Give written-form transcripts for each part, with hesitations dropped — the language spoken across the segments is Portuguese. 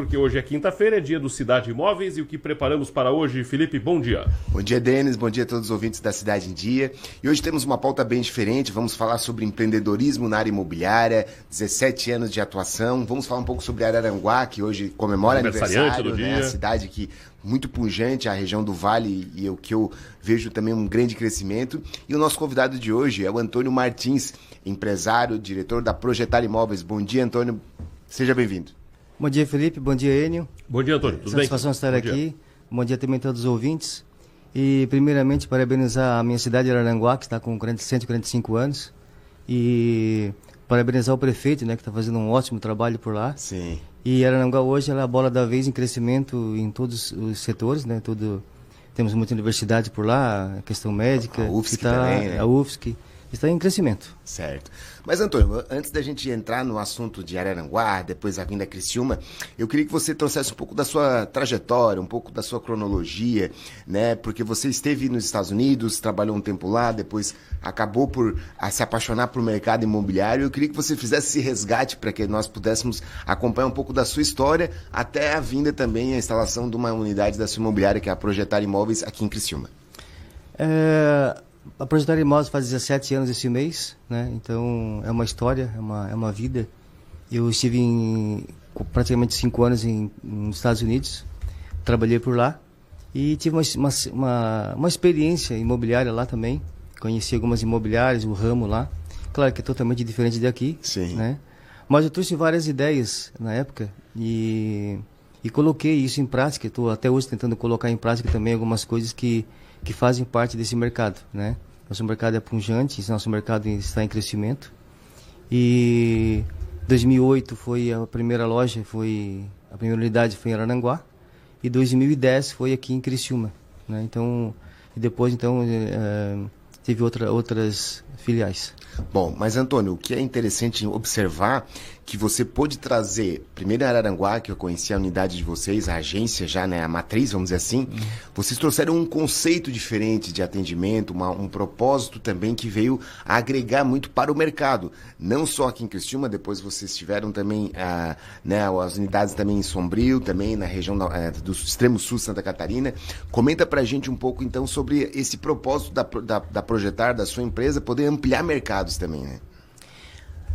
porque hoje é quinta-feira, é dia do Cidade Imóveis, e o que preparamos para hoje, Felipe, bom dia. Bom dia, Denis, bom dia a todos os ouvintes da Cidade em Dia. E hoje temos uma pauta bem diferente, vamos falar sobre empreendedorismo na área imobiliária, 17 anos de atuação, vamos falar um pouco sobre Araranguá, que hoje comemora aniversário, né? A cidade que muito pujante, a região do Vale, e o que eu vejo também um grande crescimento. E o nosso convidado de hoje é o Antônio Martins, empresário, diretor da Projetar Imóveis. Bom dia, Antônio. Seja bem-vindo. Bom dia, Felipe. Bom dia, Enio. Bom dia, Antônio. Tudo bem? Satisfação estar aqui. Bom dia também a todos os ouvintes. E, primeiramente, parabenizar a minha cidade, Araranguá, que está com 145 anos. E parabenizar o prefeito, né, que está fazendo um ótimo trabalho por lá. Sim. E Araranguá hoje ela é a bola da vez em crescimento em todos os setores, né? Temos muita universidade por lá, a questão médica. A UFSC também, né? A UFSC está em crescimento. Certo. Mas, Antônio, antes da gente entrar no assunto de Araranguá, depois a vinda Criciúma, eu queria que você trouxesse um pouco da sua trajetória, um pouco da sua cronologia, né? Porque você esteve nos Estados Unidos, trabalhou um tempo lá, depois acabou por se apaixonar por mercado imobiliário. Eu queria que você fizesse esse resgate para que nós pudéssemos acompanhar um pouco da sua história, até a vinda também, a instalação de uma unidade da sua imobiliária, que é a Projetar Imóveis, aqui em Criciúma. A Projetar Imóveis faz 17 anos esse mês, né? Então é uma história, é uma vida. Eu estive praticamente 5 anos nos Estados Unidos, trabalhei por lá e tive uma experiência imobiliária lá também. Conheci algumas imobiliárias, o ramo lá. Claro que é totalmente diferente daqui, sim, né? Mas eu trouxe várias ideias na época e coloquei isso em prática. Estou até hoje tentando colocar em prática também algumas coisas que fazem parte desse mercado, né? Nosso mercado é pujante, nosso mercado está em crescimento. E 2008 foi a primeira loja, a primeira unidade foi em Araranguá, e 2010 foi aqui em Criciúma, né? Então, e depois teve outras filiais. Bom, mas Antônio, o que é interessante observar que você pôde trazer, primeiro em Araranguá, que eu conheci a unidade de vocês, a agência já, né, a matriz, vamos dizer assim, vocês trouxeram um conceito diferente de atendimento, um propósito também que veio a agregar muito para o mercado, não só aqui em Criciúma, depois vocês tiveram também as unidades também em Sombrio, também na região do extremo sul de Santa Catarina. Comenta pra gente um pouco então sobre esse propósito da Projetar, da sua empresa, poder ampliar mercados também, né?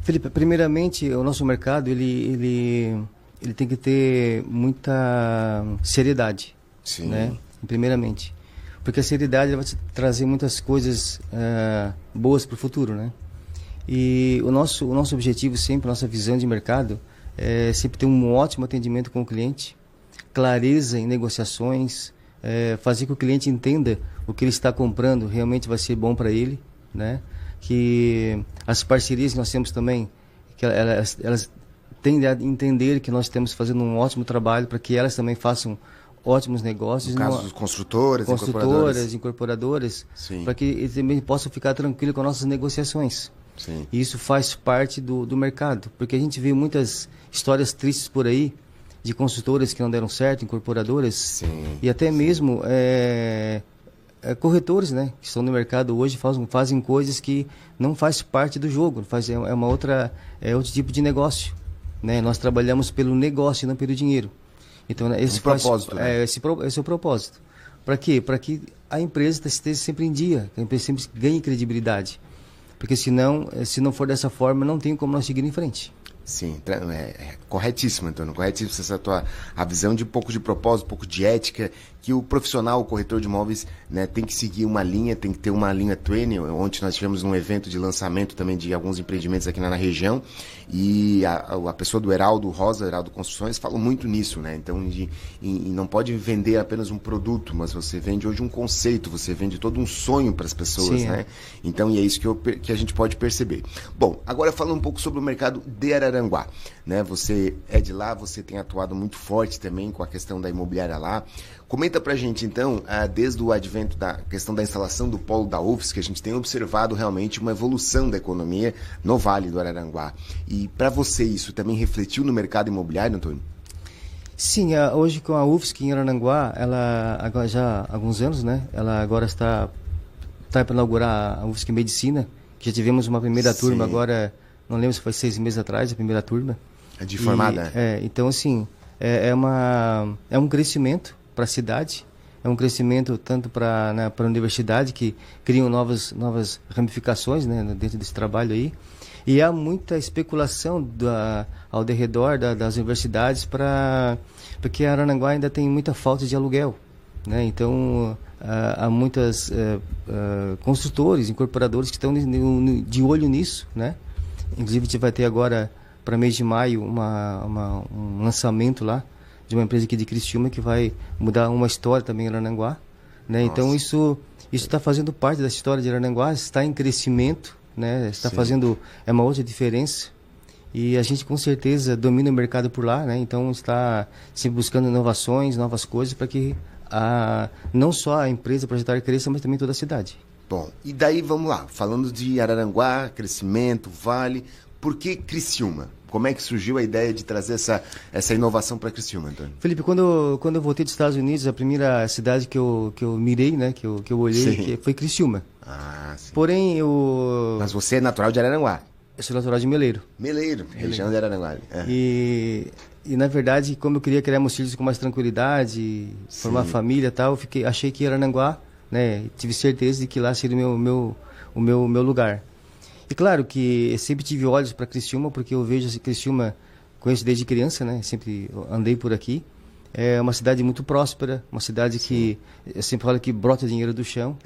Felipe, primeiramente, o nosso mercado ele tem que ter muita seriedade, sim, né? Primeiramente, porque a seriedade vai trazer muitas coisas boas para o futuro, né? E o nosso objetivo sempre, a nossa visão de mercado é sempre ter um ótimo atendimento com o cliente, clareza em negociações, fazer com que o cliente entenda o que ele está comprando realmente vai ser bom para ele, né? Que as parcerias que nós temos também, que elas tendem a entender que nós estamos fazendo um ótimo trabalho para que elas também façam ótimos negócios. No caso dos construtoras, incorporadoras, sim, para que eles também possam ficar tranquilos com as nossas negociações. Sim. E isso faz parte do mercado, porque a gente vê muitas histórias tristes por aí, de construtoras que não deram certo, incorporadoras, sim, e até mesmo corretores, né, que estão no mercado hoje fazem coisas que não faz parte do jogo, é outro tipo de negócio, né? Nós trabalhamos pelo negócio e não pelo dinheiro. Então, esse propósito, né? esse é o propósito. Para quê? Para que a empresa esteja sempre em dia, que a empresa sempre ganhe credibilidade. Porque se não for dessa forma, não tem como nós seguir em frente. Sim, corretíssimo, Antônio, corretíssimo essa a visão de um pouco de propósito, um pouco de ética, que o profissional, o corretor de imóveis, né, tem que seguir uma linha, tem que ter uma linha training. Ontem nós tivemos um evento de lançamento também de alguns empreendimentos aqui na região, e a pessoa do Heraldo Construções falou muito nisso, né? Então, e não pode vender apenas um produto, mas você vende hoje um conceito, você vende todo um sonho para as pessoas, sim, né? Então, e é isso que a gente pode perceber. Bom, agora falando um pouco sobre o mercado de Araranguá, né? Você é de lá, você tem atuado muito forte também com a questão da imobiliária lá. Comenta pra gente, então, desde o advento da questão da instalação do polo da UFSC, que a gente tem observado realmente uma evolução da economia no Vale do Araranguá. E para você isso também refletiu no mercado imobiliário, Antônio? Sim, hoje com a UFSC em Araranguá, ela agora já há alguns anos, né? Ela agora está para inaugurar a UFSC Medicina, que já tivemos uma primeira sim, turma agora, não lembro se foi 6 meses atrás, a primeira turma. É de formada? Então, assim, é um crescimento para a cidade, é um crescimento tanto para a universidade, que criam novas ramificações, né, dentro desse trabalho aí. E há muita especulação ao derredor das universidades, porque Araranguá ainda tem muita falta de aluguel, né? Então, há muitos construtores, incorporadores que estão de olho nisso, né? Inclusive, a gente vai ter agora, para mês de maio, um lançamento lá de uma empresa aqui de Criciúma que vai mudar uma história também em Araranguá, né? Então, isso está fazendo parte da história de Araranguá, está em crescimento, né? Está fazendo uma outra diferença, e a gente com certeza domina o mercado por lá, né? Então está se buscando inovações, novas coisas para que não só a empresa Projetar cresça, mas também toda a cidade. Bom, e daí vamos lá, falando de Araranguá, crescimento, Vale, por que Criciúma? Como é que surgiu a ideia de trazer essa inovação para Criciúma, Antônio? Felipe, quando eu voltei dos Estados Unidos, a primeira cidade que eu mirei, né, que eu olhei, foi Criciúma. Ah, sim. Porém, Mas você é natural de Araranguá? Eu sou natural de Meleiro. Meleiro, região de Araranguá. E na verdade, como eu queria criar meus filhos com mais tranquilidade, formar família e tal, achei que Araranguá, né, tive certeza de que lá seria o meu lugar. E claro que eu sempre tive olhos para Criciúma, porque eu vejo Criciúma, conheço desde criança, né, sempre andei por aqui. É uma cidade muito próspera, uma cidade que eu sempre falo que brota dinheiro do chão.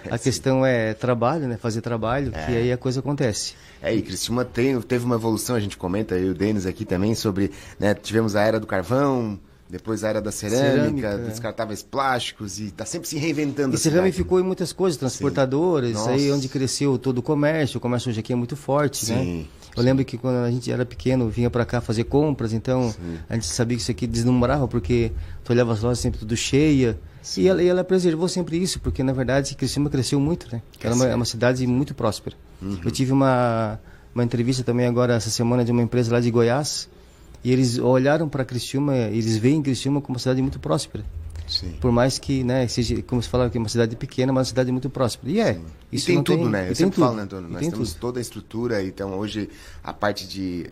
A questão é trabalho, né? Fazer trabalho, que aí a coisa acontece. E Criciúma teve uma evolução, a gente comenta, eu e o Denis aqui também, sobre, né, tivemos a era do carvão, depois a era da cerâmica. Descartáveis plásticos, e está sempre se reinventando. E se ramificou em muitas coisas, transportadoras, aí onde cresceu todo o comércio hoje aqui é muito forte, né? Eu lembro que quando a gente era pequeno, vinha para cá fazer compras, então a gente sabia que isso aqui deslumbrava, porque tu olhava as lojas sempre tudo cheia. E ela preservou sempre isso, porque na verdade Criciúma cresceu muito, né? Ela é uma cidade muito próspera. Eu tive uma entrevista também agora, essa semana, de uma empresa lá de Goiás, e eles olharam para Criciúma, eles veem Criciúma como uma cidade muito próspera. Sim. Por mais que, né, seja, como se fala, que é uma cidade pequena, mas uma cidade muito próspera. E isso tem tudo, né? Eu sempre falo, né, Antônio? Nós temos toda a estrutura, então hoje a parte de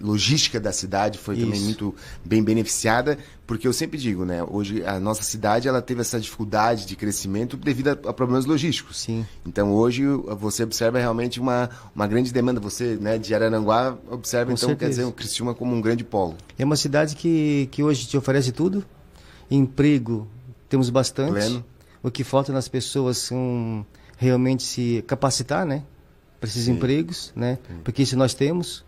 logística da cidade foi também muito bem beneficiada, porque eu sempre digo, né, hoje a nossa cidade ela teve essa dificuldade de crescimento devido a problemas logísticos. Sim. Então hoje você observa realmente uma grande demanda. Você, né, de Araranguá, observa, então, quer dizer, o Criciúma como um grande polo. É uma cidade que hoje te oferece tudo. Emprego temos bastante. Pleno. O que falta nas pessoas são realmente se capacitar, né, para esses empregos, né? Porque isso nós temos.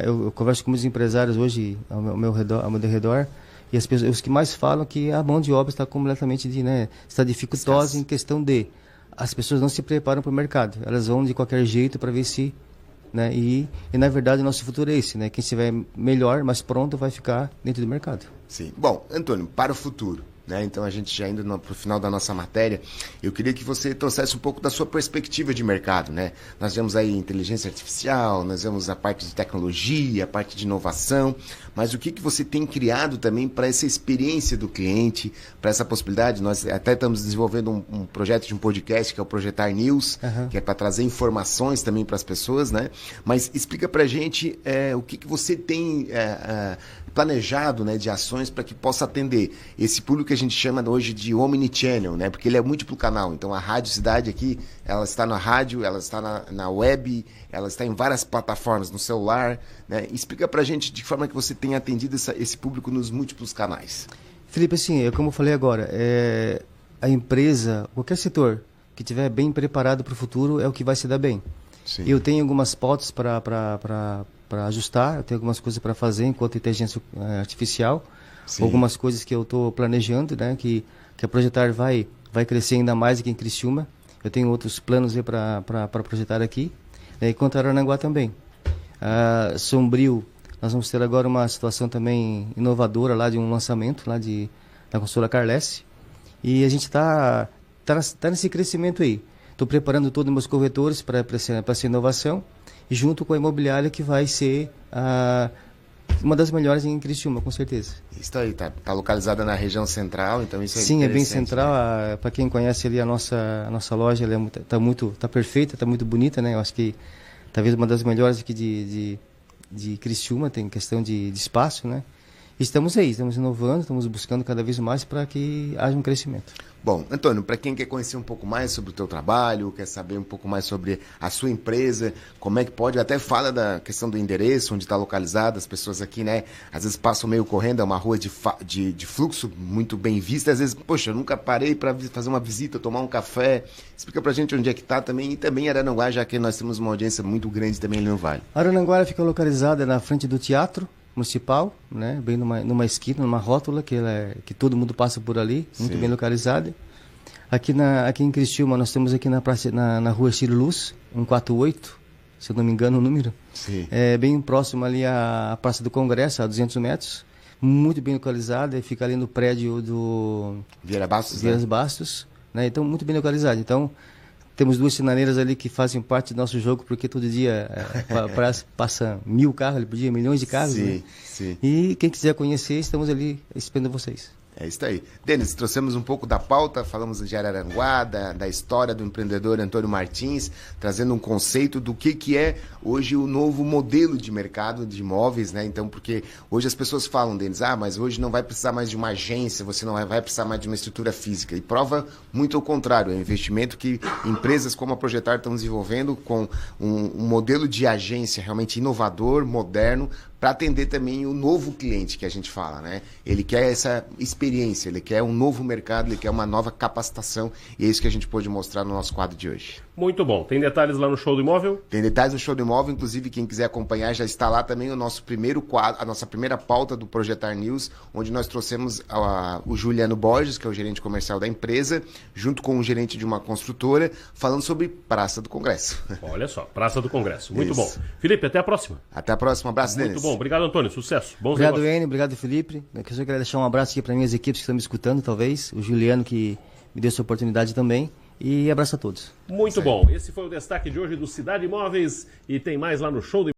Eu converso com muitos empresários hoje ao meu redor, e as pessoas, os que mais falam que a mão de obra está completamente está dificultosa em questão de as pessoas não se preparam para o mercado, elas vão de qualquer jeito para ver se, né, e na verdade o nosso futuro é esse, né? Quem estiver melhor, mais pronto, vai ficar dentro do mercado. Sim. Bom, Antônio, para o futuro, né? Então a gente já indo para o final da nossa matéria, eu queria que você trouxesse um pouco da sua perspectiva de mercado, né? Nós vemos aí inteligência artificial, nós vemos a parte de tecnologia, a parte de inovação, mas o que você tem criado também para essa experiência do cliente, para essa possibilidade? Nós até estamos desenvolvendo um projeto de um podcast, que é o Projetar News, que é para trazer informações também para as pessoas, né? Mas explica para a gente o que você tem planejado, né, de ações para que possa atender esse público que a gente chama hoje de omnichannel, né, porque ele é múltiplo canal. Então a Rádio Cidade aqui, ela está na rádio, ela está na web, ela está em várias plataformas, no celular, né? Explica para a gente de que forma que você tem atendido esse público nos múltiplos canais. Felipe, assim, como eu falei agora, a empresa, qualquer setor que estiver bem preparado para o futuro é o que vai se dar bem. Sim. Eu tenho algumas pautas para ajustar, eu tenho algumas coisas para fazer enquanto inteligência artificial, algumas coisas que eu estou planejando, né, que a Projetar vai crescer ainda mais aqui em Criciúma. Eu tenho outros planos para projetar aqui, né, e quanto a Araranguá também. Sombrio, nós vamos ter agora uma situação também inovadora lá de um lançamento lá da consultora Carlesse, e a gente está nesse crescimento aí. Estou preparando todos os meus corretores para essa inovação, junto com a imobiliária que vai ser uma das melhores em Criciúma, com certeza. Isso aí, tá localizada na região central, então isso é Sim, é bem central. Né? Para quem conhece ali a nossa loja, ela tá perfeita, tá muito bonita, né? Eu acho que talvez uma das melhores aqui de Criciúma, tem questão de espaço, né? Estamos aí, estamos inovando, estamos buscando cada vez mais para que haja um crescimento. Bom, Antônio, para quem quer conhecer um pouco mais sobre o teu trabalho, quer saber um pouco mais sobre a sua empresa, como é que pode, até fala da questão do endereço, onde está localizada, as pessoas aqui, né, às vezes passam meio correndo, é uma rua de fluxo muito bem vista, às vezes, poxa, eu nunca parei para fazer uma visita, tomar um café, explica pra gente onde é que está também, e também Araranguá, já que nós temos uma audiência muito grande também ali no Vale. Araranguá fica localizada na frente do Teatro Municipal, né, bem numa esquina, numa rótula, que todo mundo passa por ali, muito Sim. bem localizada. Aqui em Criciúma, nós temos aqui na rua Ciro Luz, 148, se eu não me engano o número. Sim. É bem próximo ali à Praça do Congresso, a 200 metros. Muito bem localizada, fica ali no prédio do Vieira Bastos, Vieira né? Bastos, né? Então, muito bem localizada. Então, temos duas sinaleiras ali que fazem parte do nosso jogo, porque todo dia passa 1000 carros ali por dia, milhões de carros. Sim, né? sim. E quem quiser conhecer, estamos ali esperando vocês. É isso aí. Denis, trouxemos um pouco da pauta, falamos de Araranguá, da história do empreendedor Antônio Martins, trazendo um conceito do que é hoje o novo modelo de mercado de imóveis, né? Então, porque hoje as pessoas falam, Denis, mas hoje não vai precisar mais de uma agência, você não vai precisar mais de uma estrutura física. E prova muito ao contrário, é um investimento que empresas como a Projetar estão desenvolvendo com um modelo de agência realmente inovador, moderno, para atender também o novo cliente que a gente fala, né? Ele quer essa experiência, ele quer um novo mercado, ele quer uma nova capacitação, e é isso que a gente pôde mostrar no nosso quadro de hoje. Muito bom. Tem detalhes lá no Show do Imóvel? Tem detalhes no Show do Imóvel, inclusive quem quiser acompanhar já está lá também o nosso primeiro quadro, a nossa primeira pauta do Projetar News, onde nós trouxemos o Juliano Borges, que é o gerente comercial da empresa, junto com o gerente de uma construtora, falando sobre Praça do Congresso. Olha só, Praça do Congresso. Muito Isso. bom. Felipe, até a próxima. Até a próxima. Um abraço, Denis. Muito bom. Obrigado, Antônio. Sucesso. Bons Obrigado, negócios. Enio. Obrigado, Felipe. Eu só queria deixar um abraço aqui para minhas equipes que estão me escutando, talvez. O Juliano, que me deu essa oportunidade também. E abraço a todos. Muito bom. Esse foi o destaque de hoje do Cidade Imóveis e tem mais lá no Show do